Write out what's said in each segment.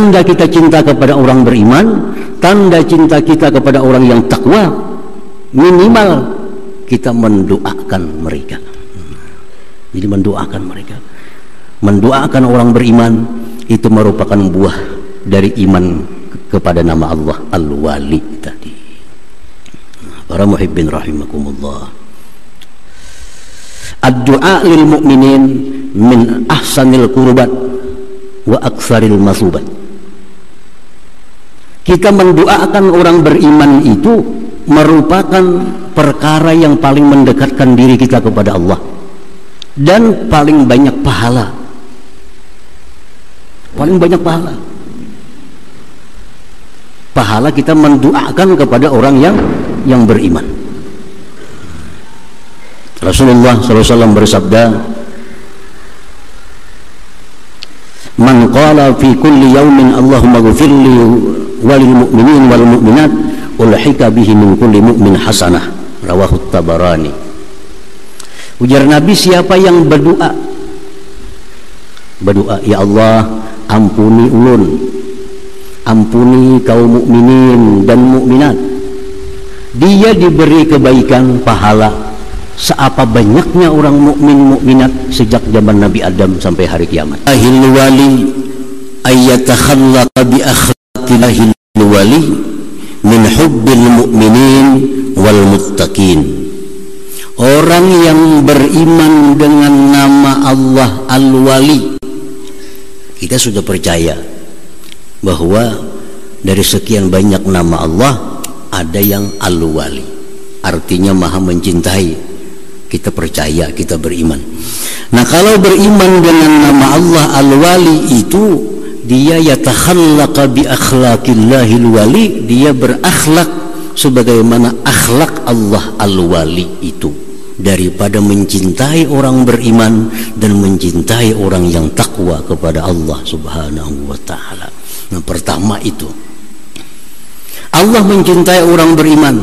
tanda kita cinta kepada orang beriman, tanda cinta kita kepada orang yang takwa, minimal kita mendoakan mereka. Jadi mendoakan mereka, mendoakan orang beriman itu merupakan buah dari iman kepada nama Allah Al-Wali tadi. Para muhibbin rahimakumullah, ad-du'a lil mu'minin min ahsanil qurbat wa aktsaril masubat. Kita mendoakan orang beriman itu merupakan perkara yang paling mendekatkan diri kita kepada Allah dan paling banyak pahala. Paling banyak pahala. Pahala kita mendoakan kepada orang yang beriman. Rasulullah SAW bersabda, "Man qala fi kulli yawmin Allahumma ghfirli walil mu'minin wal mu'minat ulhika bihi min kulli mu'min hasanah." Rawahu Tabarani. Ujar Nabi, siapa yang berdoa, ya Allah, ampuni ulun, ampuni kaum mukminin dan mukminat, dia diberi kebaikan pahala seapa banyaknya orang mukmin mukminat sejak zaman Nabi Adam sampai hari kiamat. Ahil wali ayyatakhallaqa bi akhlaqil wali min hubbil mu'minin wal muttaqin. Orang yang beriman dengan nama Allah Al-Wali, kita sudah percaya bahwa dari sekian banyak nama Allah ada yang Al-Wali, artinya maha mencintai. Kita percaya, kita beriman. Nah, kalau beriman dengan nama Allah Al-Wali itu, dia yatakhallaqa bi akhlaqillahil wali, dia berakhlak sebagaimana akhlak Allah Al-Wali itu, daripada mencintai orang beriman dan mencintai orang yang takwa kepada Allah Subhanahu wa ta'ala. Nah, pertama itu Allah mencintai orang beriman,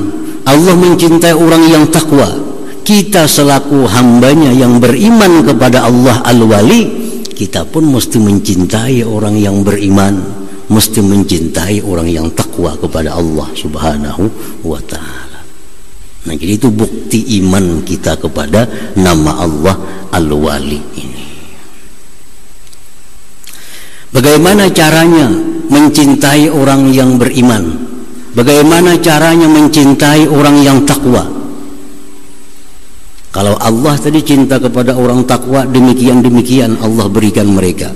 Allah mencintai orang yang takwa. Kita selaku hambanya yang beriman kepada Allah Al-Wali, kita pun mesti mencintai orang yang beriman, mesti mencintai orang yang takwa kepada Allah Subhanahu wa ta'ala. Nah, jadi itu bukti iman kita kepada nama Allah Al-Wali ini. Bagaimana caranya mencintai orang yang beriman? Bagaimana caranya mencintai orang yang takwa? Kalau Allah tadi cinta kepada orang takwa, demikian-demikian Allah berikan mereka.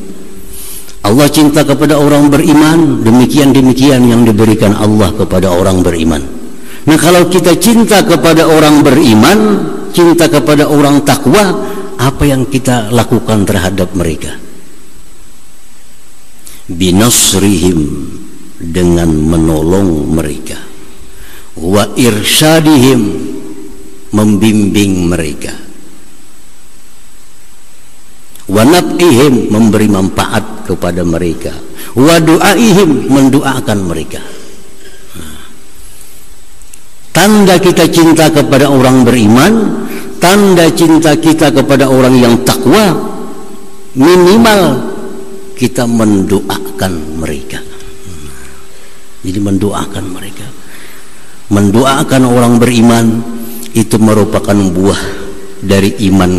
Allah cinta kepada orang beriman, demikian-demikian yang diberikan Allah kepada orang beriman. Nah, kalau kita cinta kepada orang beriman, cinta kepada orang takwa, apa yang kita lakukan terhadap mereka? Binasrihim, dengan menolong mereka, wa irsyadihim, membimbing mereka, wa naf'ihim, memberi manfaat kepada mereka, wa du'aihim, mendoakan mereka. Tanda kita cinta kepada orang beriman, tanda cinta kita kepada orang yang takwa, minimal kita mendoakan mereka. Jadi mendoakan mereka, mendoakan orang beriman itu merupakan buah dari iman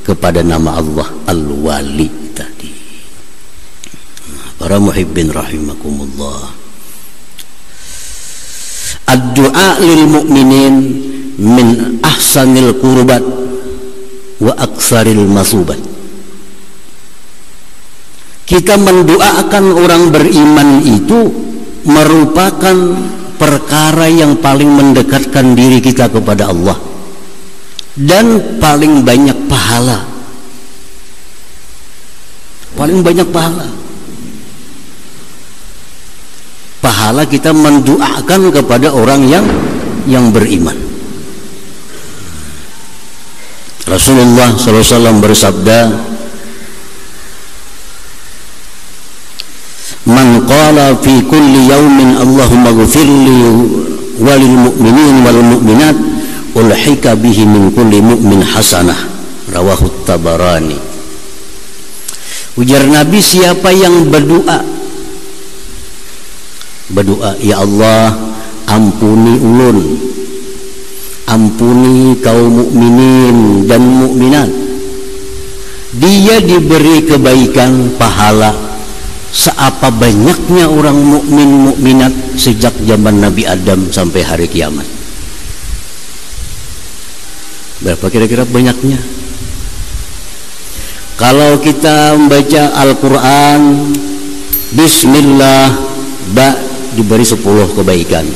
kepada nama Allah Al-Wali tadi. Para muhibbin rahimakumullah, ad-du'a lil mu'minin min ahsanil qurbat wa aktsaril masubat. Kita mendoakan orang beriman itu merupakan perkara yang paling mendekatkan diri kita kepada Allah dan paling banyak pahala. Paling banyak pahala. Pahala kita mendoakan kepada orang yang beriman. Rasulullah SAW bersabda, "Man qala fi kulli yawmin Allahumma ghfirli walil mu'minin wal mu'minat ulhika bihi min kulli mu'min hasanah." Rawahu Tabarani. Ujar Nabi, siapa yang berdoa berdoa, ya Allah ampuni ulun, ampuni kaum mukminin dan mukminat. Dia diberi kebaikan pahala seapa banyaknya orang mukmin mukminat sejak zaman Nabi Adam sampai hari kiamat. Berapa kira-kira banyaknya? Kalau kita membaca Al-Quran, Bismillah, ba diberi 10 kebaikan,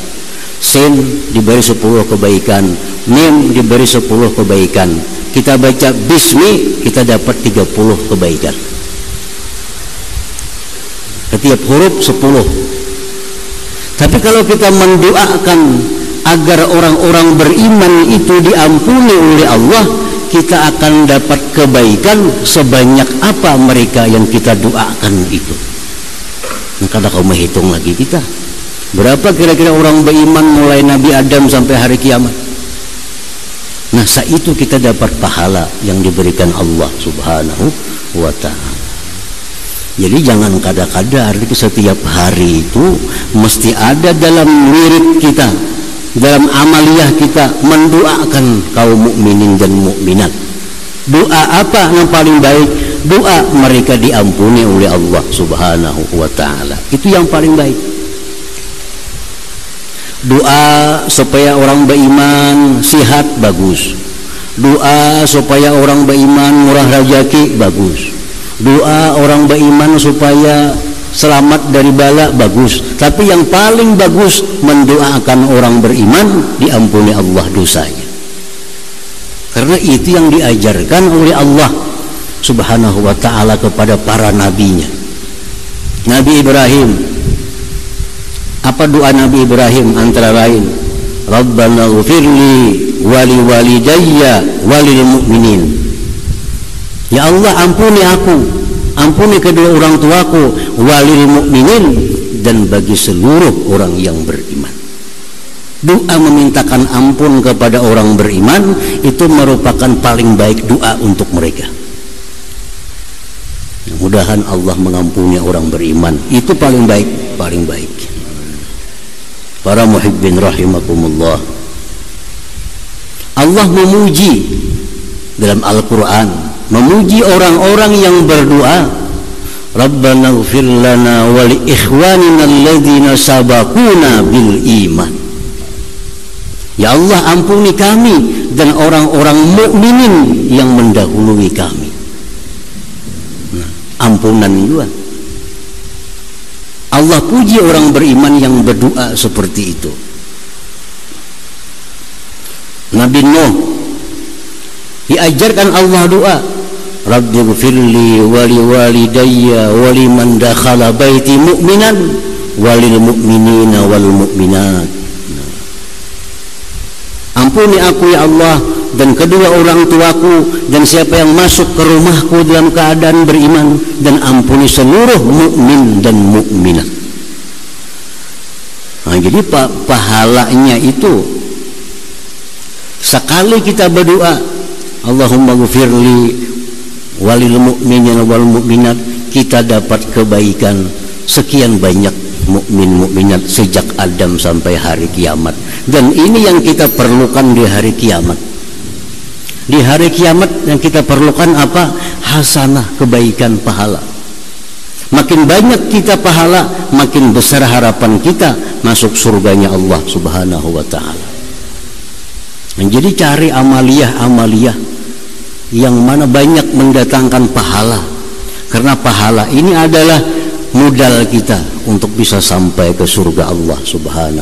sin diberi 10 kebaikan, mim diberi 10 kebaikan. Kita baca bismi, kita dapat 30 kebaikan. Setiap huruf 10. Tapi kalau kita mendoakan agar orang-orang beriman itu diampuni oleh Allah, kita akan dapat kebaikan sebanyak apa mereka yang kita doakan itu. Nah, kalau kau menghitung lagi kita, berapa kira-kira orang beriman mulai Nabi Adam sampai hari kiamat? Nah, saat itu kita dapat pahala yang diberikan Allah Subhanahu wa ta'ala. Jadi jangan kadar-kadar, setiap hari itu mesti ada dalam wirid kita, dalam amaliyah kita mendoakan kaum mukminin dan mukminat. Doa apa yang paling baik? Doa mereka diampuni oleh Allah Subhanahu wa ta'ala. Itu yang paling baik. Doa supaya orang beriman sihat, bagus. Doa supaya orang beriman murah rezeki, bagus. Doa orang beriman supaya selamat dari bala, bagus. Tapi yang paling bagus mendoakan orang beriman diampuni Allah dosanya. Karena itu yang diajarkan oleh Allah Subhanahu wa ta'ala kepada para nabinya. Nabi Ibrahim, apa doa Nabi Ibrahim? Antara lain, Rabbana ghfirli wali walidayya walil mu'minin. Ya Allah, ampuni aku, ampuni kedua orang tuaku, walil mu'minin, dan bagi seluruh orang yang beriman. Doa memintakan ampun kepada orang beriman itu merupakan paling baik doa untuk mereka. Mudah-mudahan Allah mengampuni orang beriman, itu paling baik, paling baik. Para muhibbin rahimakumullah, Allah memuji dalam Al-Quran, memuji orang-orang yang berdoa, Rabbana ighfir lana wa li ikhwanina alladhina sabaquna bil iman. Ya Allah, ampuni kami dan orang-orang mukminin yang mendahului kami. Nah, ampunan juga. Allah puji orang beriman yang berdoa seperti itu. Nabi Nuh diajarkan Allah doa, Rabbighfirli wali walidayya waliman dakhala baiti mu'minan walil mu'minina wal mu'minat. Ampuni aku ya Allah dan kedua orang tuaku dan siapa yang masuk ke rumahku dalam keadaan beriman, dan ampuni seluruh mukmin dan mukminat. Nah, jadi pahalanya itu sekali kita berdoa Allahumma ghfirli walil mu'minin wal mu'minat, kita dapat kebaikan sekian banyak mukmin mukminat sejak Adam sampai hari kiamat. Dan ini yang kita perlukan di hari kiamat. Di hari kiamat yang kita perlukan apa? Hasanah, kebaikan, pahala. Makin banyak kita pahala, makin besar harapan kita masuk surganya Allah Subhanahu wa ta'ala. Jadi cari amaliyah-amaliyah yang mana banyak mendatangkan pahala, karena pahala ini adalah modal kita untuk bisa sampai ke surga Allah Subhanahu